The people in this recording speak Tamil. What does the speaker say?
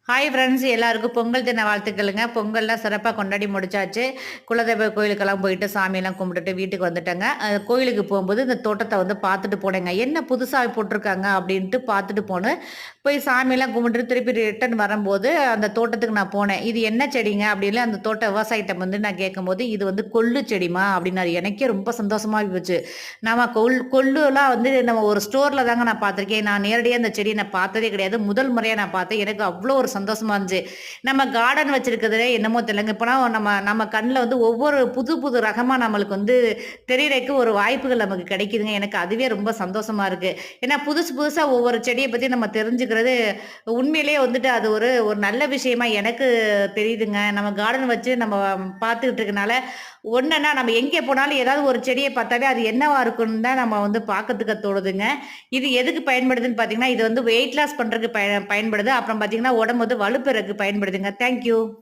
ஹாய் ஃப்ரெண்ட்ஸ், எல்லாருக்கும் பொங்கல் தின வாழ்த்துக்களுங்க. பொங்கல்லாம் சிறப்பா கொண்டாடி முடிச்சாச்சு. குலதெய்வ கோயிலுக்கெல்லாம் போயிட்டு சாமியெல்லாம் கும்பிட்டுட்டு வீட்டுக்கு வந்துட்டேங்க. கோயிலுக்கு போம்போது இந்த தோட்டத்த வந்து பார்த்துட்டு போனேங்க. என்ன புதுசா போட்டுருக்காங்க அப்படின்ட்டு பார்த்துட்டு போனேன். போய் சாமியெல்லாம் கும்பிட்டுட்டு திருப்பி ரிட்டர்ன் வரும்போது அந்த தோட்டத்துக்கு நான் போனேன். "இது என்ன செடிங்க?" அப்படின்னு அந்த தோட்ட விவசாயிட்ட வந்து நான் கேட்கும்போது, "இது வந்து கொள்ளு செடிம்மா" அப்படின்னாரு. எனக்கே ரொம்ப சந்தோஷமா போச்சு. நம்ம கொள்ளுலாம் வந்து நம்ம ஒரு ஸ்டோர்ல தாங்க நான் பார்த்துருக்கேன். நான் நேரடியா அந்த செடிய நான் பார்த்ததே கிடையாது. முதல் முறையா நான் பார்த்தேன். எனக்கு அவ்ளோ ஒரு சந்தோஷமா இருந்துச்சு. நம்ம கார்டன் வச்சிருக்கிறதுலே என்னமோ தெரியலங்க. இப்பலாம் நம்ம நம்ம கண்ல வந்து ஒவ்வொரு புது புது ரகமா நம்மளுக்கு வந்து தெரியறக்கு ஒரு வாய்ப்புகள் நமக்கு கிடைக்குதுங்க. எனக்கு அதுவே ரொம்ப சந்தோஷமா இருக்கு. ஏன்னா புதுசு புதுசா ஒவ்வொரு செடிய பத்தி நம்ம தெரிஞ்சுக்கிறது உண்மையிலேயே வந்துட்டு அது ஒரு ஒரு நல்ல விஷயமா எனக்கு தெரியுதுங்க. நம்ம கார்டன் வச்சு நம்ம பார்த்துக்கிட்டு இருக்கனால, ஒன்னன்னா நம்ம எங்கே போனாலும் ஏதாவது ஒரு செடிய பார்த்தாவே அது என்னவா இருக்குன்னு தான் நம்ம வந்து பார்க்கறதுக்கு தோணுதுங்க. இது எதுக்கு பயன்படுதுன்னு பார்த்தீங்கன்னா, இது வந்து வெயிட் லாஸ் பண்றதுக்கு பயன்படுது. அப்புறம் பார்த்தீங்கன்னா, உடம்பு வந்து வலுப்பெறக்கு பயன்படுதுங்க. Thank you.